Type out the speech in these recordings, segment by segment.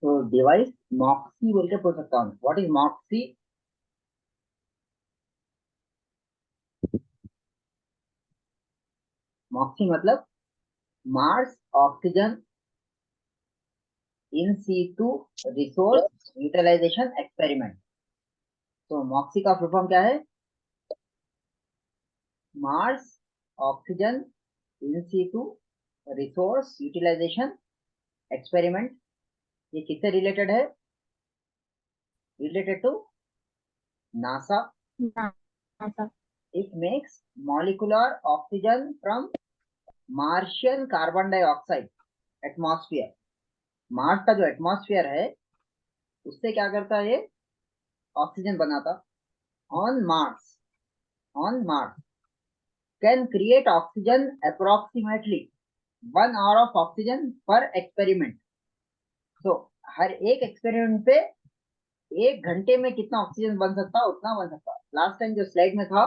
तो device Moxie बोल के पूछ सकता हूँ, व्हाट इज मॉक्सी? मॉक्सी मतलब Mars oxygen in situ resource utilization experiment. तो मॉक्सी का फुल फॉर्म क्या है? Mars oxygen in situ resource utilization experiment. ये किससे रिलेटेड है? Related to NASA. NASA. It makes molecular oxygen from Martian carbon dioxide atmosphere. Mars का जो atmosphere है उससे क्या करता है ये? ऑक्सीजन बनाता। On Mars, on Mars can create oxygen approximately 1 hour of oxygen पर एक्सपेरिमेंट। तो हर एक एक्सपेरिमेंट पे 1 घंटे में कितना ऑक्सीजन बन सकता, उतना बन सकता। लास्ट टाइम जो स्लाइड में था,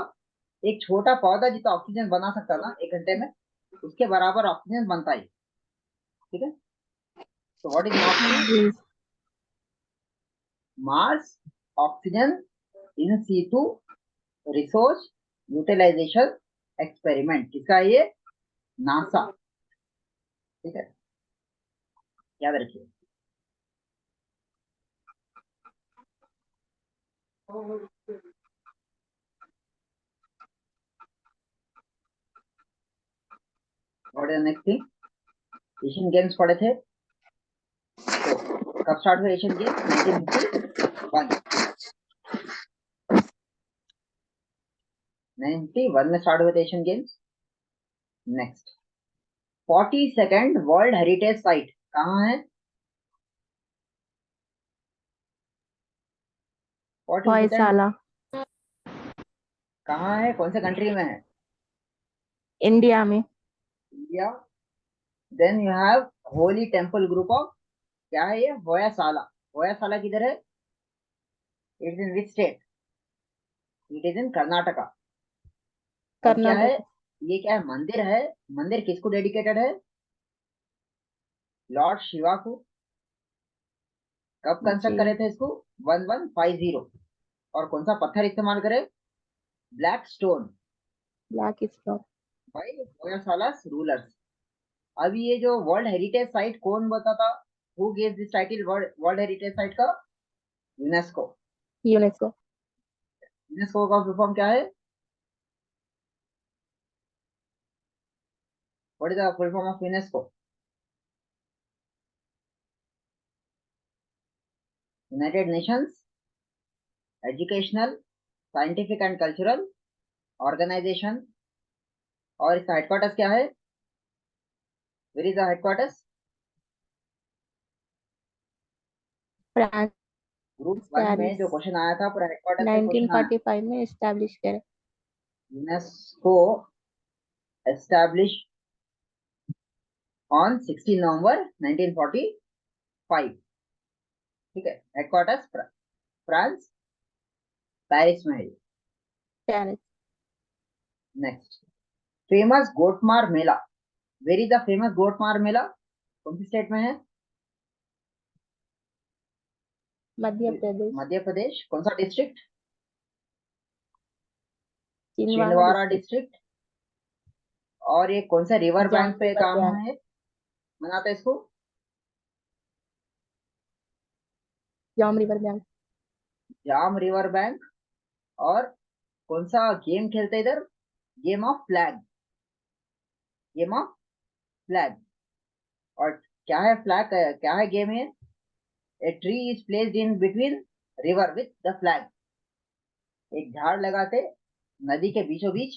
एक छोटा पौधा जितना ऑक्सीजन बना सकता ना 1 घंटे में, उसके बराबर ऑक्सीजन बनता ही। ठीक है। तो what is MOXIE? Mars oxygen in situ resource utilization experiment. किसका है ये? नासा। ठीक है, याद रखिए। What is next thing? Asian games पढ़े थे। तो कब स्टार्ट हुए एशियन गेम्स? 1951। 1951 में स्टार्ट हुए थे Asian games. Next, 42nd world heritage site कहाँ है? 42nd होयसाला। कहाँ है, कौन से कंट्री में है? इंडिया में। India. Then you have holy temple group of, क्या है ये? होयासाला। होयासाला किधर है? It's in which state? It is in Karnataka. अब क्या है? कर्नाटक। ये क्या है? मंदिर है। मंदिर किसको डेडिकेटेड है? लॉर्ड शिवा को। कब कंस्ट्रक्ट करे जी। थे इसको? 1150। और कौन सा पत्थर इस्तेमाल करे? Black stone black stone. By Hoysala rulers. अब ये जो वर्ल्ड हेरिटेज साइट कौन बताता? Who gave this title world world heritage site का? यूनेस्को। यूनेस्को। यूनेस्को का फुल फॉर्म क्या है? What is the full form of UNESCO? United Nations Educational Scientific and Cultural Organization. और इसका हेडक्वार्टर्स क्या है? Where is the headquarters? France. Group 1 में Paris. जो क्वेश्चन आया था पूरा हेडक्वार्टर्स से क्वेश्चन आया। 1945 में एस्टैब्लिश करे। यूनेस्को एस्टैब्लिश ऑन 16 नवंबर 1945। ठीक है, हेडक्वार्टर्स फ्रांस, पेरिस में है। Paris. Next, famous Gotmar Mela. Where is the famous Gotmar Mela? कौन सी स्टेट में है? मध्य प्रदेश। मध्य प्रदेश। कौन सा district? Chhindwara Chhindwara district. District. और ये कौन सा रिवर जाम बैंक पे रिवर काम बैंक। है, मनाते हैं इसको? जाम रिवर बैंक। जाम रिवर बैंक। और कौन सा गेम खेलते हैं इधर? Game of flag. Game of flag. और क्या है फ्लैग? क्या है गेम है? A tree is placed in between river with the flag. एक झाड़ लगाते नदी के बीचों बीच,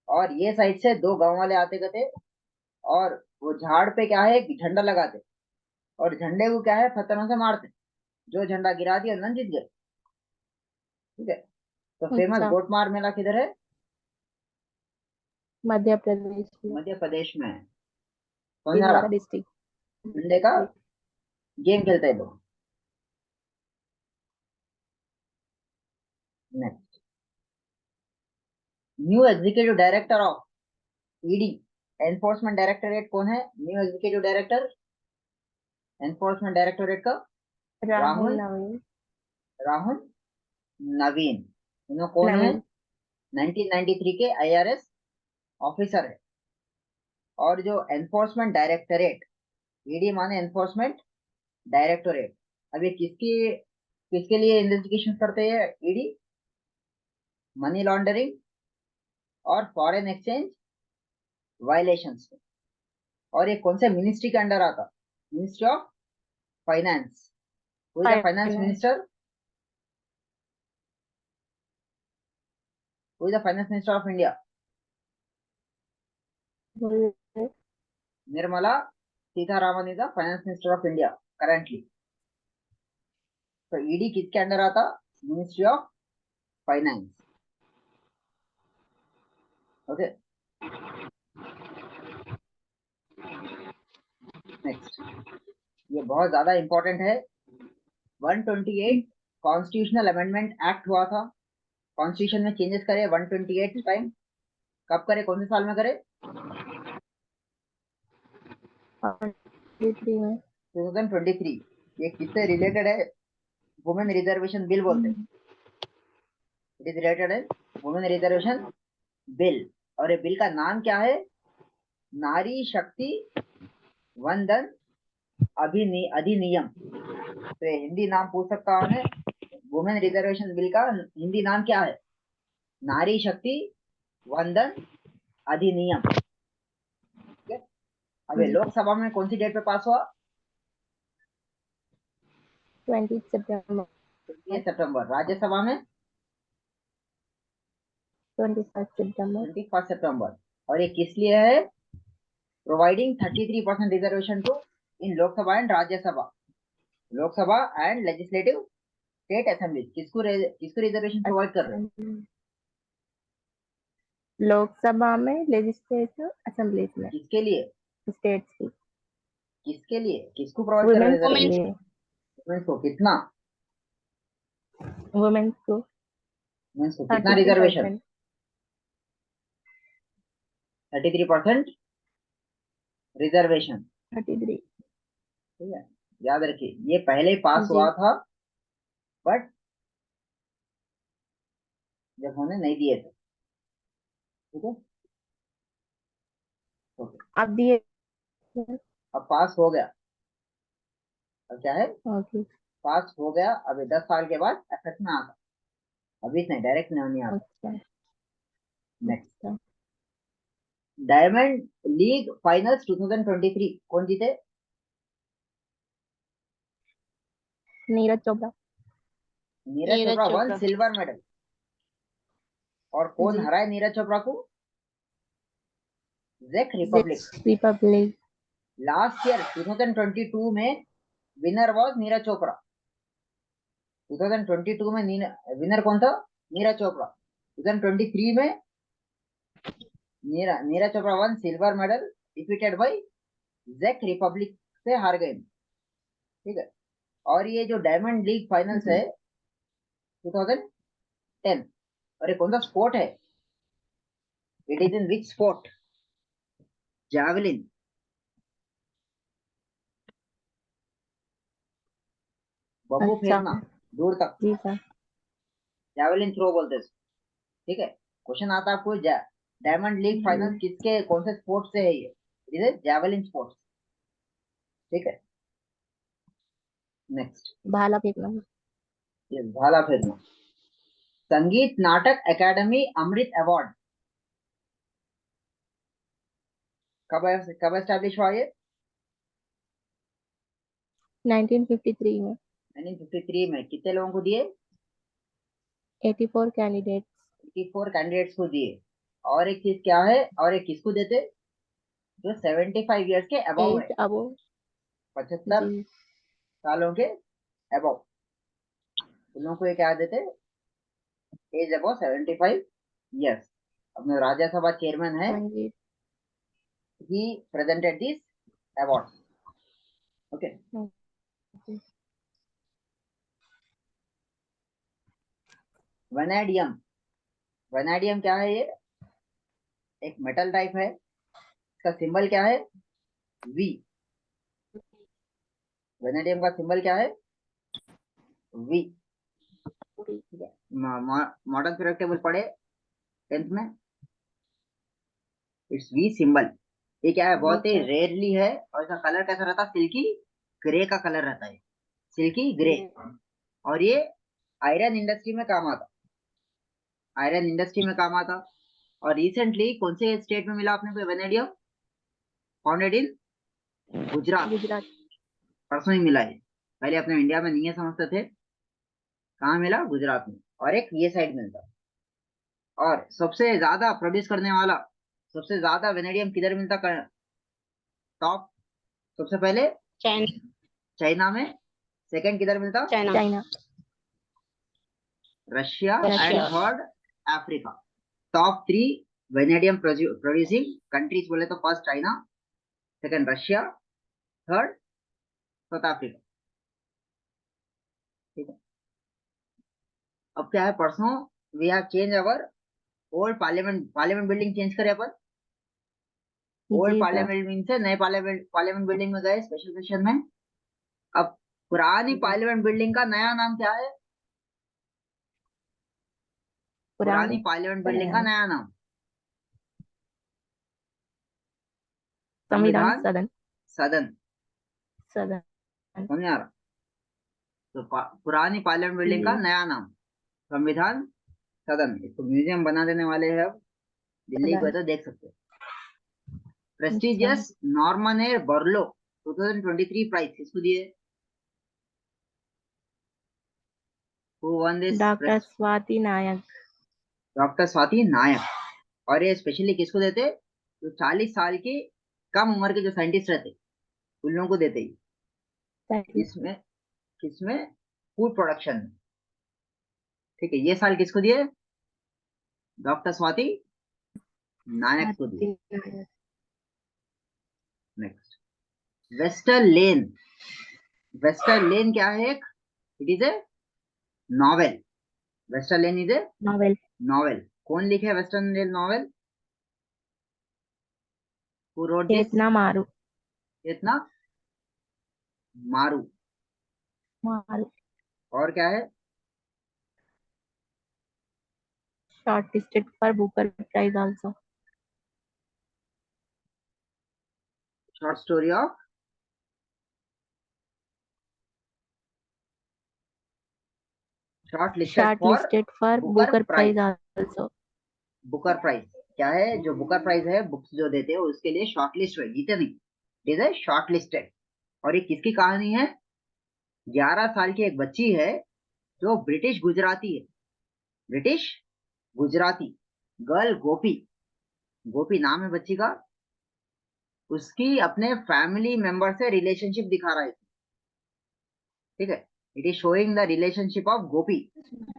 और ये साइड से दो गांव वाले आते गए थे, और वो झाड़ पे क्या है, एक झंडा लगाते, और झंडे को क्या है, पत्थरों से मारते। जो झंडा गिरा दिया नन जीत गए। ठीक है। तो फेमस अच्छा। गोटमार मेला किधर है? मध्य प्रदेश में। मध्य प्रदेश में है। कौन सा छिंदवाड़ा रहा? डिस्ट्रिक्ट। झंडे का गेम खेलते हैं लोग। Next, new executive director of ED, enforcement directorate कौन है? New executive director enforcement directorate का? राहुल राहुल नवीन। राहुल नवीन, इन्हों कौन है? नवीन। 1993 के आईआरएस ऑफिसर है। और जो एनफोर्समेंट डायरेक्टरेट, ईडी माने एनफोर्समेंट डायरेक्टोरेट, अब ये किसकी किसके लिए इन्वेस्टिगेशन करते हैं ईडी? मनी लॉन्ड्रिंग और फॉरेन एक्सचेंज वायलेशंस। और ये कौन से मिनिस्ट्री के अंडर आता? Ministry of finance. Who is the finance finance. Minister? Who is the finance minister of India? Nirmala Sitharaman is the finance minister of India currently. तो ED किसके under आता? Ministry of finance. Okay, next, ये बहुत ज्यादा important है। 128 constitutional amendment act हुआ था, constitution में चेंजेस करे 128 टाइम। कब करे, कौन से साल में करे? 23 में। 2023। ये किससे रिलेटेड है? वुमेन रिजर्वेशन बिल बोलते हैं। इट इज रिलेटेड है वुमेन रिजर्वेशन बिल। और ये बिल का नाम क्या है? नारी शक्ति वंदन अधिनियम। तो ये हिंदी नाम पूछ सकता हूँ मैं, वुमेन रिजर्वेशन बिल का हिंदी नाम क्या है? नारी शक्ति वंदन अधिनियम। ठीक है? अब ये जी। लोकसभा में कौन सी डेट पे पास हुआ? 20 सितंबर। 20 सितंबर। राज्यसभा में 21 सितंबर। 21 सितंबर। और ये किस लिए है? Providing 33% reservation to in Lok Sabha and Rajya Sabha, Lok Sabha and legislative state assembly. किसको रिजर्वेशन प्रोवाइड कर रहे हैं? लोकसभा में, लेजिस्लेटिव असेंबलीज में, किसके लिए? स्टेट्स की, किसके लिए, किसको प्रोवाइड कर रहे हैं वुमेन्स के रिजर्वेशन? लिए। वुमेन्स को कितना? वुमेन्स को वुमेन्स को कितना रिजर्वेशन? 33%। 33% रिजर्वेशन। 33। ठीक है, याद रखिए ये पहले ही पास जी। हुआ था, बट जब होने नहीं दिए थे। ठीक है, ओके। अब दिए। अब पास हो गया। अब क्या है? ओके। पास हो गया। अभी 10 साल के बाद इफेक्ट में आता। अभी नहीं, डायरेक्ट नहीं आता। अच्छा। नेक्स्ट, अच्छा। डायमंड लीग फाइनल्स 2023 कौन जीते? Neeraj Chopra. Neeraj Neeraj Chopra one Chopra. Silver medal. और कौन जी। हराए नीरज चोपड़ा को? जेक रिपब्लिक। जिस रिपब्लिक। लास्ट ईयर 2022 में विनर वाज नीरज चोपड़ा। 2022 में विनर कौन था? नीरज चोपड़ा। 2023 में Neeraj Chopra one silver medal, defeated by Jake Republic से हार गए। ठीक है। और ये जो डायमंड लीग फाइनल्स है जी। 2010, और ये कौन सा स्पोर्ट है? It is in which sport? Javelin. Bamboo अच्छा। फेंकना दूर तक, जी सर। जैवलिन थ्रो बोलते हैं इसको। ठीक है, क्वेश्चन आता है आपको, डायमंड लीग फाइनल जी। किसके कौन से स्पोर्ट से है? ये इट इज जैवलिन स्पोर्ट्स। ठीक है, नेक्स्ट, भाला फेंकना। ये भाला फेंकना। संगीत नाटक एकेडमी अमृत अवार्ड कब एस्टेब्लिश हुआ ये? 1953 में। 1953 में। कितने लोगों को दिए? 84 कैंडिडेट। 54 कैंडिडेट्स को दिए। और एक चीज क्या है, और एक किसको देते? जो 75 ईयर्स के अबव है, एज अबो। 75 जी। सालों के अबव, उन लोगों को ये क्या देते? Age above 75 years. अपने राज्यसभा चेयरमैन है, संगीत। He presented this award. Okay, okay. Vanadium. Vanadium क्या है? ये एक मेटल टाइप है। इसका सिंबल क्या है? वी। वनेडियम का सिंबल क्या है? वी। ठीक है, मॉडर्न पीरियड टेबल पढ़े 10th में, इट्स वी सिंबल। ये क्या है, बहुत ही रेयरली है, और इसका कलर कैसा रहता है, सिल्की ग्रे का कलर रहता है, सिल्की ग्रे। और ये आयरन इंडस्ट्री में काम आता, आयरन इंडस्ट्री में काम आता। और रिसेंटली कौन से स्टेट में मिला अपने को vanadium, founded in Gujarat, Gujarat. परसों ही मिला है। पहले अपने इंडिया में नहीं है समझते थे, कहाँ मिला, गुजरात में। और एक ये साइड मिलता। और सबसे ज्यादा प्रोड्यूस करने वाला, सबसे ज्यादा वेनेडियम किधर मिलता, टॉप, सबसे पहले चाइना। चाइना में, सेकंड किधर मिलता, China. China. Russia, and Russia. Third Africa. Top 3 vanadium producing countries बोले तो first China, second Russia, third South Africa. ठीक है, अब क्या है, परसों we have change our old parliament building change करे अपन। ओल्ड जी सर। पार्लियामेंट बिल्डिंग से नए पार्लियामेंट बिल्डिंग में गए स्पेशल सेशन में। अब पुरानी पार्लियामेंट बिल्डिंग का नया नाम क्या है, पुरानी पार्लियामेंट बिल्डिंग का नया नाम, संविधान संविधान सदन। सदन। सदन। समझ आ रहा, तो पुरानी पार्लियामेंट बिल्डिंग का जी। नया नाम संविधान सदन। इसको म्यूजियम बना देने वाले हैं अब, दिल्ली को है तो देख सकते हैं। Prestigious Norman air Borlaug 2023 prize किसको दिए, who won this, doctor Swati Nayak. Doctor Swati Nayak. और ये स्पेशली किसको देते, जो 40 साल की कम उम्र के जो साइंटिस्ट रहते उन लोगों को देते ही। इसमें किसमें, फूड प्रोडक्शन में। ठीक है, ये साल किसको दिए, डॉक्टर स्वाति नायक को दिए। Next, Western Lane. Western Lane क्या है, एक, it is a novel. Western Lane is a novel. Novel. कौन लिखे western Lane novel, who wrote this, Chetna Maroo. इतना मारू। मारू। और क्या है, shortlisted for Booker prize also. Short story of, short listed for shortlisted for Booker Booker prize prize. Also. Booker prize क्या है, जो Booker prize है, बुक्स जो देते हैं उसके लिए शॉर्ट लिस्ट हुए, जीते नहीं, इट इज शॉर्ट लिस्टेड। और ये किसकी कहानी है, 11 साल की एक बच्ची है जो ब्रिटिश गुजराती है, ब्रिटिश गुजराती गर्ल, गोपी, गोपी नाम है बच्ची का। उसकी अपने फैमिली मेंबर से रिलेशनशिप दिखा रहा है, ठीक है। It is showing the relationship of Gopi,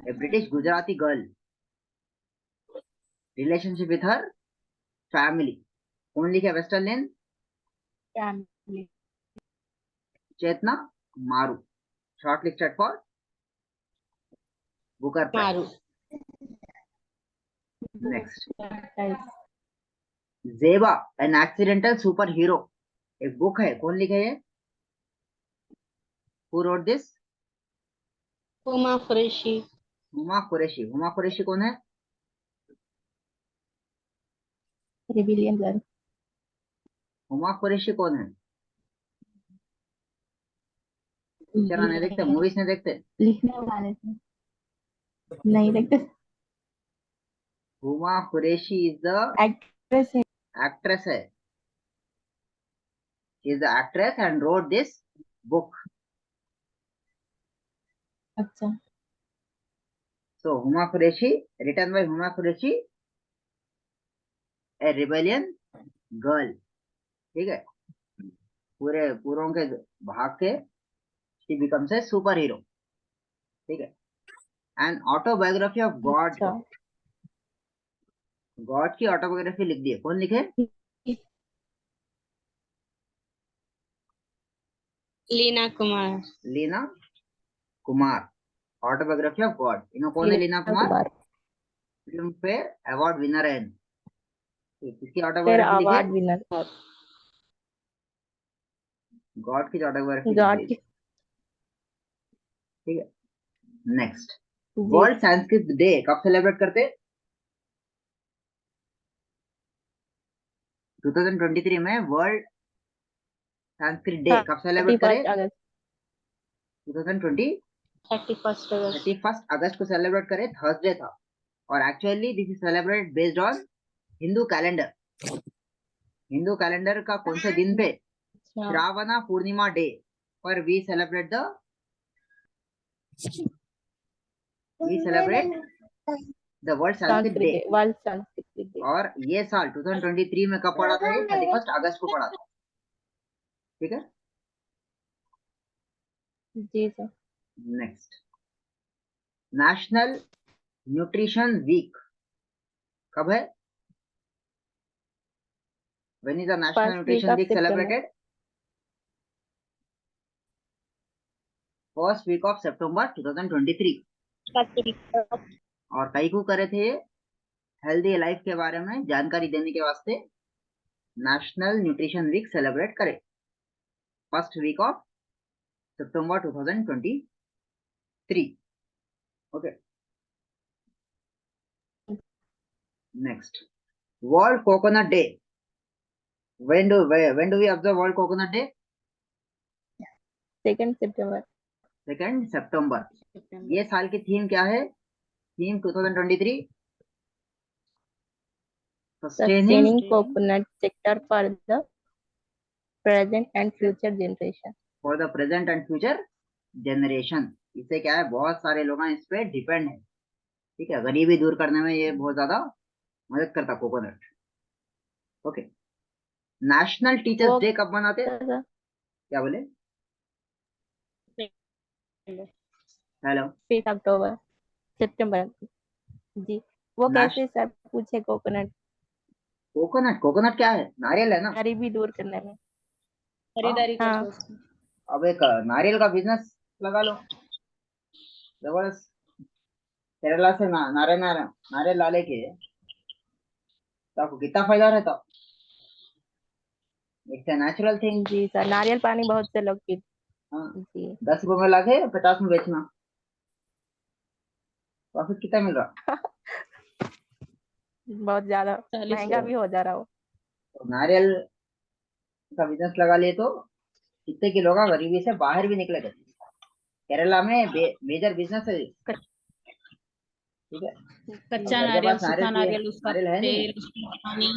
a British Gujarati girl, relationship with her family. कौन लिखे western lane, family. Chetna Maru, short listed for Booker prize. Maru. Next, Zeba an accidental superhero, एक बुक है, कौन लिखे ये, who wrote this, Huma Qureshi. Huma Qureshi. Huma Qureshi कौन है, रिबिलियन गर्ल। हुमा कुरैशी कौन है, पिक्चर नहीं देखते, मूवीज नहीं देखते, लिखने वाले थे, नहीं देखते। Huma Qureshi is the actress है। एक्ट्रेस है, she is the actress and wrote this book. अच्छा। So Huma Qureshi, written by Huma Qureshi, a rebellion girl, ठीक है, पूरे पूरों के भाग के she becomes a super hero, ठीक है। एंड ऑटोबायोग्राफी ऑफ गॉड, अच्छा। गॉड की ऑटोबायोग्राफी लिख दी है, कौन लिखे, Leena Kumar. Leena Kumar, autobiography of God. इन्हों कौन है, Leena Kumar, Filmfare award winner है। किसकी फिर ऑटोबायोग्राफी लिखी है, अवार्ड विनर। गॉड की ऑटोबायोग्राफी लिख गॉड दी, की। ठीक है। नेक्स्ट, जी वर्ल्ड संस्कृत डे कब सेलिब्रेट करते? 2023 में वर्ल्ड संस्कृत डे कब सेलिब्रेट करे? 31 अगस्त 2020 31st August. 31 अगस्त को सेलिब्रेट करे, थर्सडे था। और actually this is celebrate based on Hindu calendar. Hindu calendar का कौन से दिन पे? अच्छा, श्रावण पूर्णिमा डे पर we celebrate the world Sanskrit Sanskrit day. Day, world Sanskrit day. और ये साल 2023 में कब पड़ा था? ये 31 अगस्त को पड़ा था। ठीक है, जी sir. Next, national nutrition week कब है? When is the national first week nutrition of week सितंबर। सेलिब्रेटेड? फर्स्ट वीक ऑफ सितंबर 2023। और कई को करे थे हेल्दी लाइफ के बारे में जानकारी देने के वास्ते नेशनल न्यूट्रिशन वीक सेलिब्रेट करे, फर्स्ट वीक ऑफ सितंबर 2023। Okay, next, world coconut day. when do we observe world coconut day? 2 सितंबर। 2 सितंबर। ये साल की थीम क्या है? Theme 2023 sustaining coconut sector for the present and future generation. For the present and future generation. इससे क्या है, बहुत सारे लोग इस पे डिपेंड है। ठीक है, गरीबी दूर करने में ये बहुत ज्यादा मदद करता coconut. Okay, national teachers day कब मनाते हैं? क्या बोले? हेलो, 5 अक्टूबर सितंबर। जी, वो कैसे सर पूछे? कोकोनट कोकोनट क्या है? नारियल है ना। गरीबी दूर करने में खरीदारी हाँ। करते उसकी। अब एक नारियल का बिजनेस लगा लो, जबरदस्त। केरला से नारियल ला लेके तो आपको कितना फायदा रहता। It's a natural thing. जी सर, नारियल पानी बहुत से लोग पीते। हाँ, जी 10 रुपए में लाके 50 में बेचना, प्रॉफिट कितना मिल रहा? बहुत ज्यादा 40 महंगा भी हो जा रहा हो। तो नारियल का बिजनेस लगा लिए तो कितने के लोग गरीबी से बाहर भी निकले थे। केरला में मेजर बिजनेस है। ठीक है, कच्चा घर के नारियल, पास सूखा नारियल नारियल, उसका नारियल है नहीं। तेल, उसका पानी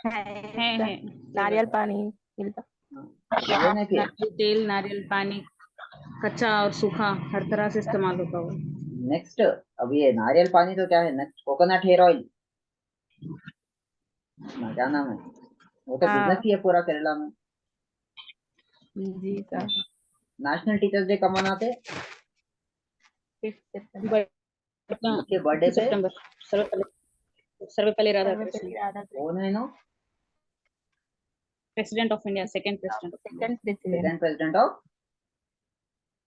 है है। नारियल पानी मिलता। लेने के नारियल तेल, नारियल पानी, कच्चा और सूखा हर तरह से इस्तेमाल होता है वो। नेक्स्ट, अब ये नारियल पानी तो क्या है, नेक्स्ट कोकोनट हेयर ऑयल ना, क्या नाम है, वो तो बिजनेस हाँ ही है पूरा केरला में। जी सर। नेशनल टीचर्स डे कब मनाते? 5 सितंबर उसके बर्थडे पे सितंबर। सर्वपल्ली राधाकृष्णन, कौन है no? President of India, second president of second president. Second president of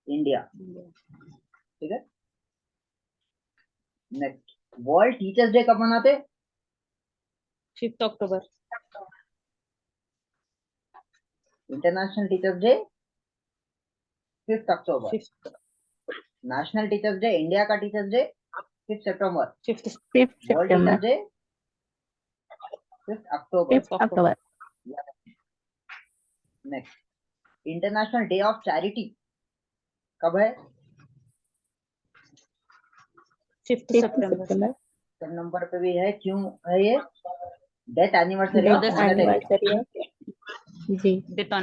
India. India. ठीक है, नेक्स्ट, वर्ल्ड टीचर्स डे कब मनाते? 5th अक्टूबर। इंटरनेशनल टीचर्स डे 5 अक्टूबर। नेशनल टीचर्स डे, इंडिया का टीचर्स डे 5 सितंबर। 5th वर्ल्ड टीचर्स डे 5 अक्टूबर। 5 अक्टूबर। Next, international day of charity कब है? 5th 5 सितंबर। सितंबर। नंबर पे भी है, क्यों है ये? Death anniversary of death Mother Teresa. Anniversary है। जी death of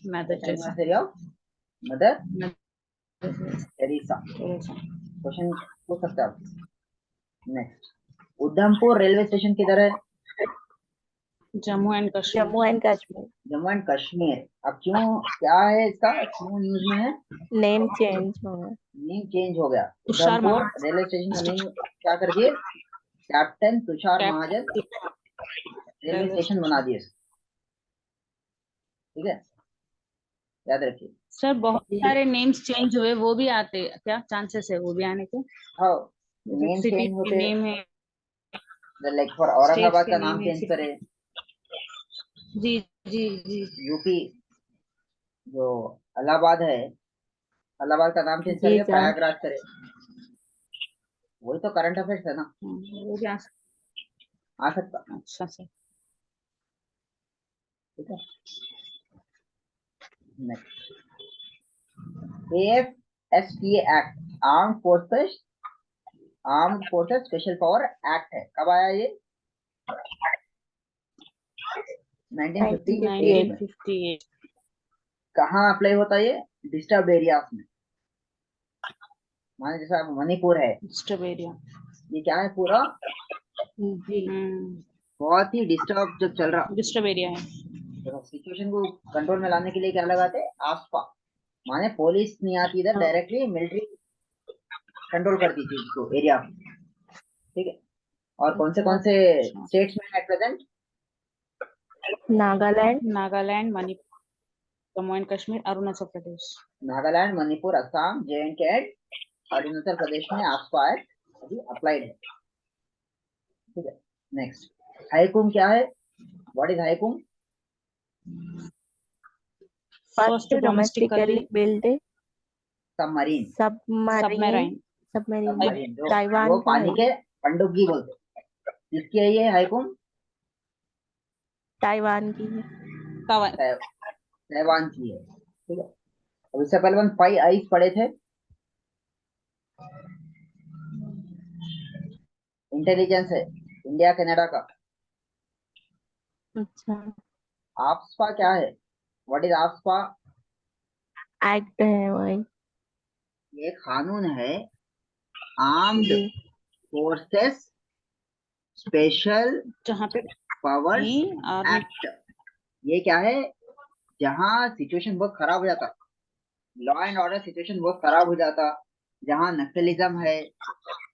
Mother death Teresa. Anniversary of Mother Teresa. Question पूछ सकते हैं आप। नेक्स्ट, उधमपुर रेलवे स्टेशन किधर है? Jammu and Kashmir. Jammu and Kashmir. Jammu and Kashmir. अब क्यों, क्या है इसका, क्यों न्यूज में है? नेम चेंज हो गया। नेम चेंज हो गया। तुषार उधमपुर महाजन। रेलवे स्टेशन का नेम क्या कर दिए? कैप्टन तुषार महाजन रेलवे स्टेशन बना दिए। ठीक है, याद रखिए। सर बहुत सारे नेम्स चेंज हुए, वो भी आते क्या? चांसेस है वो भी आने के? हाँ, नेम सिटी चेंज के होते, नेम है, लाइक फॉर स्टेट्स औरंगाबाद के का नेम नाम है। चेंज करे, जी जी जी। यूपी जो इलाहाबाद है इलाहाबाद का नाम चेंज जी करके सर। प्रयागराज करे, वही तो करंट अफेयर्स है ना, वो भी आ सकता। अच्छा सर। ठीक है, next AFSPA act, armed forces special power act है, कब आया ये? 1958 में। 1958। कहाँ अप्लाई होता है ये? डिस्टर्ब एरियाज में, माने जैसे अब मणिपुर है, डिस्टर्ब एरिया। ये क्या है पूरा, जी बहुत ही डिस्टर्ब जब चल रहा, डिस्टर्ब एरिया है। तो सिचुएशन को कंट्रोल में लाने के लिए क्या लगाते हैं? आसपा, माने पुलिस नहीं आती इधर, डायरेक्टली मिलिट्री कंट्रोल करती थी उसको एरिया को। ठीक है, और कौन से अच्छा। स्टेट्स में है present? Nagaland, Nagaland, Manipur, Jammu and Kashmir, Arunachal Pradesh. Nagaland, Manipur, Assam, J&K and Arunachal Pradesh में आसपा एक्ट अभी अप्लाइड है। ठीक है, नेक्स्ट हाईकुम क्या है? What is Hai Kun? First domestically build submarine, submarine submarine. जो ताइवान वो का पानी है, के पनडुब्बी बोलते हैं, किसकी है ये हाईकुम? ताइवान की है। ताइवान की है। ठीक है, अब इससे पहले 5 आइस पढ़े थे, इंटेलिजेंस है इंडिया कनाडा का। अच्छा, आफ्सपा क्या है? What is AFSPA? एक्ट है वही। ये कानून है, आर्म्ड जी फोर्सेस स्पेशल जहाँ पे पावर्स आर्मी। एक्ट। ये क्या है? जहाँ सिचुएशन बहुत खराब हो जाता, लॉ एंड ऑर्डर सिचुएशन बहुत खराब हो जाता, जहाँ नक्सलिज्म है,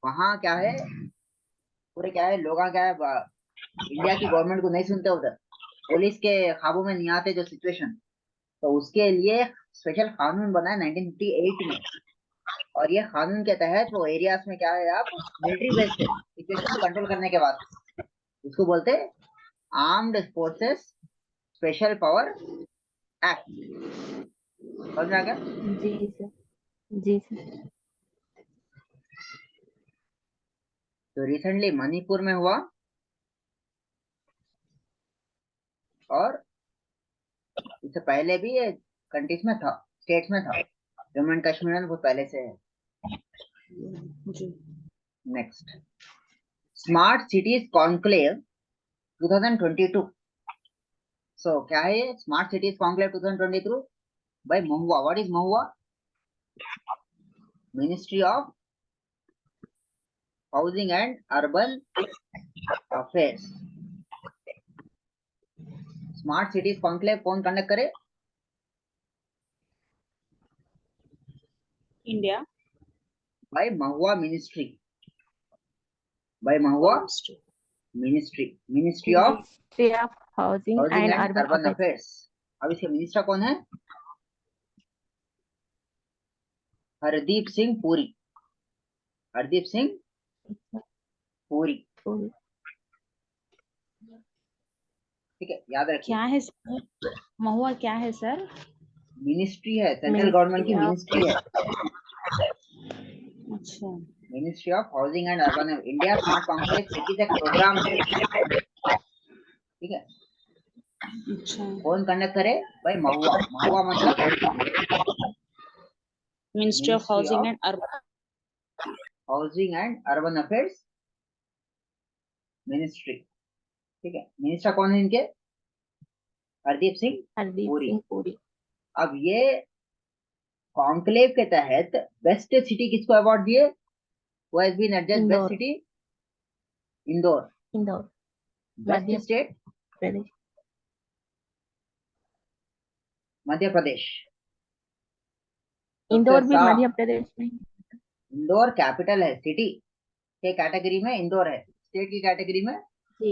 वहाँ क्या है, पूरे क्या है, लोग क्या है, इंडिया की गवर्नमेंट को नहीं सुनते उधर, पुलिस के काबू में नहीं आते जो सिचुएशन, तो उसके लिए स्पेशल कानून बना है 1958 में। और ये कानून के तहत वो एरियाज में क्या है, आप मिलिट्री बेस्ड है सिचुएशन को कंट्रोल करने के बाद, उसको बोलते हैं armed forces special power act. समझ में आ गया? जी सर। जी सर। तो रिसेंटली मणिपुर में हुआ, और इससे पहले भी ये कंट्रीज में था, स्टेट्स में था, जम्मू एंड कश्मीर में बहुत पहले से है। जी। Next smart cities conclave 2022। So क्या है ये smart cities conclave 2022? By MoHUA, what is MoHUA? Ministry of housing and urban affairs. Smart cities conclave कौन कंडक्ट करे? India. By MoHUA ministry, by MoHUA ministry, ministry of ministry of housing housing and and urban urban affairs. Affairs. अब इसके minister कौन है? हरदीप सिंह पुरी, हरदीप सिंह पुरी। ठीक है, याद रखिए, क्या है सर? महुआ क्या है सर? मिनिस्ट्री है, सेंट्रल गवर्नमेंट मिनिस्ट्री की ऑफ मिनिस्ट्री है, अच्छा। Ministry of housing and urban, India smart conclave cities एक प्रोग्राम है। ठीक है, अच्छा। कौन कंडक्ट करे? भाई महुआ, महुआ मतलब ministry of ministry housing of and urban. Housing and urban affairs ministry. ठीक है, मिनिस्टर कौन है इनके? हरदीप सिंह हरदीप पुरी। सिंह पुरी। अब ये कॉन्क्लेव के तहत बेस्ट सिटी किसको अवार्ड दिए? वो has been adjust best Indore, city, Indore. Indore best Madhya state, Pradesh. Madhya Pradesh. सबसे इंदौर भी साफ, मध्य प्रदेश में। इंदौर कैपिटल है, सिटी के कैटेगरी में इंदौर है, स्टेट की कैटेगरी में जी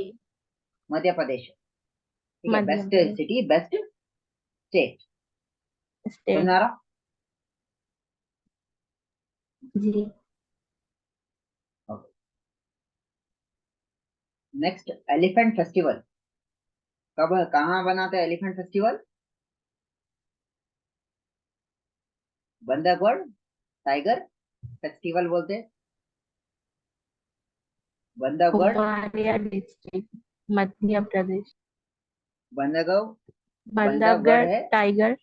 मध्य प्रदेश है। ठीक है, मध्य बेस्ट प्रदेश सिटी, बेस्ट स्टेट। समझ स्टेट। आ रहा? जी नेक्स्ट एलिफेंट फेस्टिवल, कब कहाँ बनाते हैं elephant festival? Bandhavgarh tiger festival बोलते हैं। बंधवगढ़ उमरिया डिस्ट्रिक्ट, मध्य प्रदेश। बंधवगढ़ बंधवगढ़ बंधवगढ़ है, टाइगर,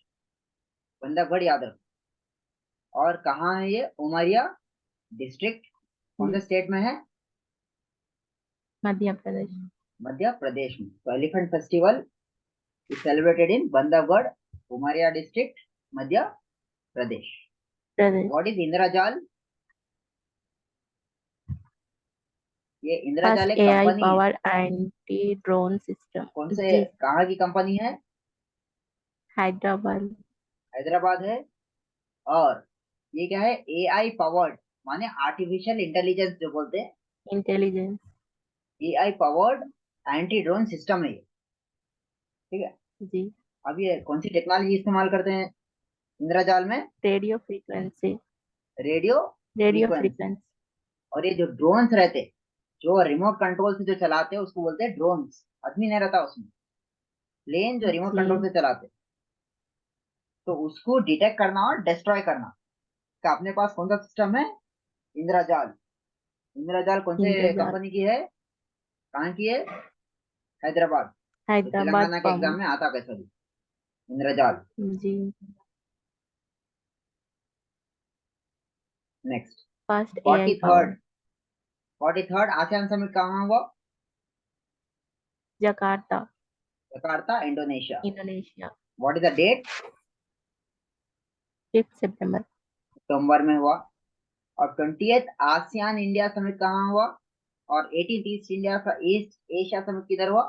बंधवगढ़ याद रखो। और कहाँ है ये? उमरिया डिस्ट्रिक्ट कौन से स्टेट में है? मध्य प्रदेश। मध्य प्रदेश में। तो elephant festival is celebrated in Bandhavgarh, Umaria district, Madhya Pradesh. Pradesh. What is Indrajaal? ये इंद्रजाल फर्स्ट एक एआई कंपनी है। Power anti drone system. कौन से, जी, कहाँ की कंपनी है? हैदराबाद। हैदराबाद है। और ये क्या है? एआई पावर्ड, माने आर्टिफिशियल इंटेलिजेंस जो बोलते हैं, intelligence. AI powered anti drone system है ये। ठीक है। जी। अब ये कौन सी टेक्नोलॉजी इस्तेमाल करते हैं इंद्रजाल में? Radio frequency. Radio radio frequency. Frequency. और ये जो ड्रोन्स रहते, जो रिमोट कंट्रोल से जो चलाते हैं उसको बोलते हैं ड्रोन्स। आदमी नहीं रहता उसमें, प्लेन जो रिमोट कंट्रोल जी, से चलाते, तो उसको डिटेक्ट करना और डिस्ट्रॉय करना का अपने पास कौन सा सिस्टम है? इंद्रजाल। इंद्रजाल कौन से इंद्रजाल। कंपनी की है? कहाँ की है? हैदराबाद। तो हैदराबाद तेलंगाना के एग्जाम पम। में आता कैसा भी इंद्रजाल। जी। Next, first AI forty power. Third 43rd ASEAN summit कहाँ हुआ? Jakarta, Jakarta, Indonesia. Indonesia. What is the date? 5 सितंबर। सितंबर में हुआ। और 20th आसियान इंडिया समिट कहाँ हुआ? और 18th ईस्ट एशिया समिट किधर हुआ?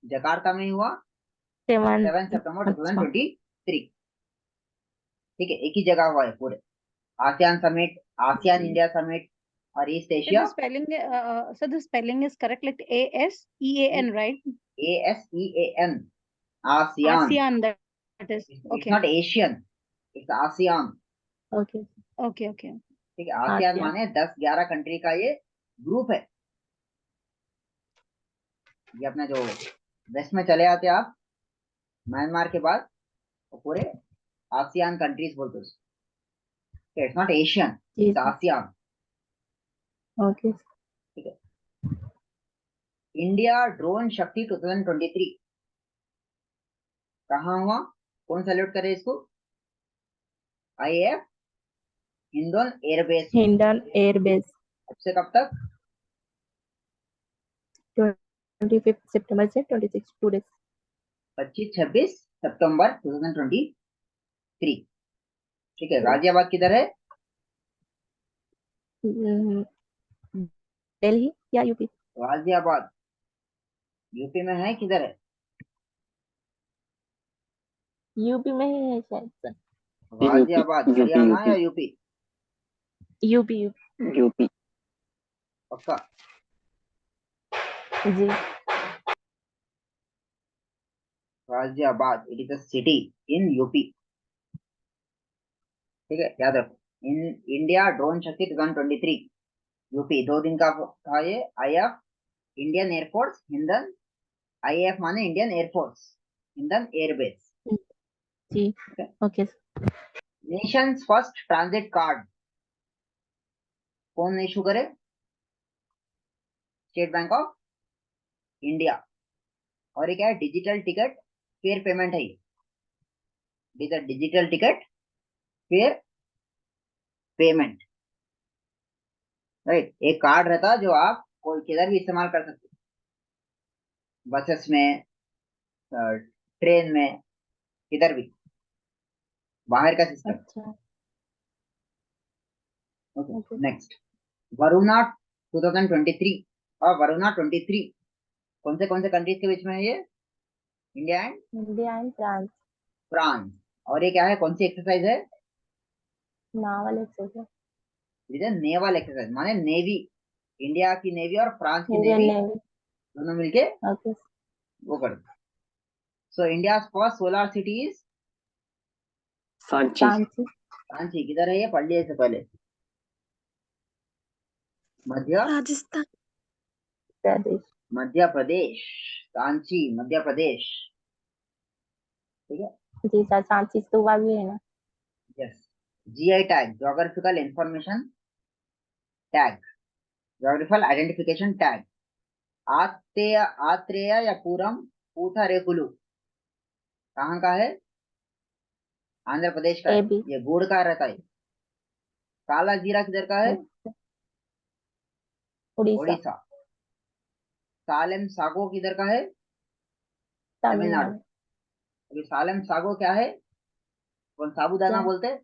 जकार्ता में ही हुआ, 7। 7 सितंबर अच्छा। 2023। ठीक है, एक ही जगह हुआ है पूरे। आसियान समिट, आसियान जी। इंडिया समिट और east So Asia. the spelling, so the spelling is correct, like ASEAN, right? ASEAN, ASEAN. ASEAN, that is. It's Okay, not Asian, it's ASEAN. Okay. okay, okay. ठीक है, ASEAN ASEAN. माने 10-11 country का ये group है। ये अपना जो waste में चले आते हैं आप म्यांमार के बाद, तो पूरे आसियान कंट्रीज बोलते हैं। इट्स नॉट एशियन, जी इट्स सर। आसियान। ओके। ठीक है। इंडिया ड्रोन शक्ति 2023 कहाँ हुआ? कौन सेलिब्रेट करे इसको? आईएएफ हिंडन एयरबेस में। हिंडन एयरबेस। कब से कब तक? 25 सितंबर से 26, 2 डेज। 25-26 सितंबर 2023। ठीक है, तो गाजियाबाद किधर है? दिल्ली या यूपी? गाजियाबाद यूपी में है, किधर है? यूपी में ही है शायद सर। गाजियाबाद हरियाणा या यूपी? UP, UP. यूपी। पक्का? जी। Ghaziabad, it is a city in UP. ठीक है, याद रखो। इन इंडिया ड्रोन शक्ति 2023 यूपी 2 दिन का था ये। IAF Indian air force Hindan, IAF माने इंडियन एयरफोर्स, हिंदन एयरबेस। जी। Okay. Nations first transit card कौन इशू करे? State Bank of India. और ये क्या है? डिजिटल टिकट फेयर पेमेंट है ये। Digital ticket fair payment, right. एक कार्ड रहता है जो आप कोई किधर भी इस्तेमाल कर सकते हो, बसेस में, ट्रेन में, किधर भी, बाहर का सिस्टम। अच्छा। Okay, okay. नेक्स्ट, वरुणा 2023 और वरुणा 23 कौन से कंट्रीज के बीच में है ये? India and India and France. France. और ये क्या है? कौन सी एक्सरसाइज है? Novel exercise. इधर नेवल एक्सरसाइज, माने नेवी, इंडिया की नेवी और फ्रांस की इंडियन नेवी नेवी। दोनों मिलके ओके। वो करते। So India first solar city is Sanchi. Sanchi. Ranchi. किधर है ये? पढ़ लिया इससे पहले। मध्य Rajasthan. प्रदेश। मध्य प्रदेश, रांची मध्य प्रदेश। ठीक है। जी सर, सांची स्तूपा भी है ना। GI tag, geographical information tag, geographical identification tag. Atreya या पूरम पूथारेकुलु कहाँ का है? आंध्र प्रदेश का है। AB। ये गुड़ का रहता है। काला जीरा किधर का है? उड़ीसा। ओडिशा। सालेम सागो किधर का है? तमिलनाडु। तमिलनाडु। अभी सालेम सागो क्या है? कौन साबूदाना क्या? बोलते हैं?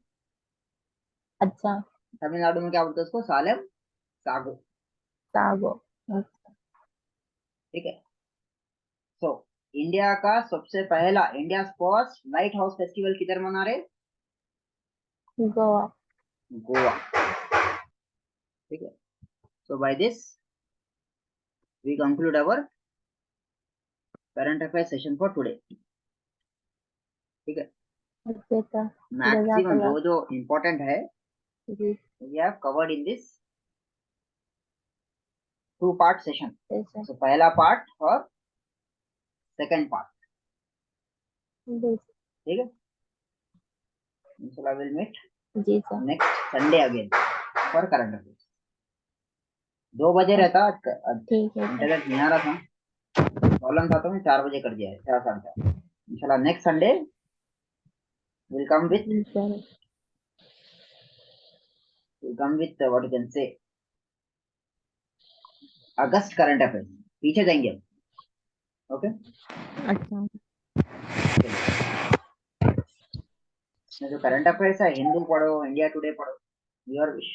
अच्छा। तमिलनाडु में क्या बोलते हैं उसको? सालेम सागो। सागो। ठीक है। सो इंडिया का सबसे पहला, India first lighthouse festival किधर मना रहे? गोवा। गोवा। ठीक है। So by this we conclude our current affair session for today. ठीक है। Okay sir. मैक्सिमम जज़ाकल्लाह। जो इम्पोर्टेंट है जी। we have covered in this 2-part session. जैसे। So पहला पार्ट और सेकंड पार्ट। जी ठीक है। इंशाल्लाह विल मीट जी sir. Next Sunday again for current affairs. 2 बजे रहता। ठीक है सर। इंटरनेट नहीं आ रहा था, प्रॉब्लम था, तो मैं 4 बजे कर दिया है, 4 साढ़े 4। इंशाल्लाह next Sunday will come with जी sir. What you can say अगस्त करंट अफेयर्स। पीछे जाएंगे हम। ओके। अच्छा। जो करंट अफेयर्स है, हिंदू पढ़ो, इंडिया टुडे पढ़ो, योर विश।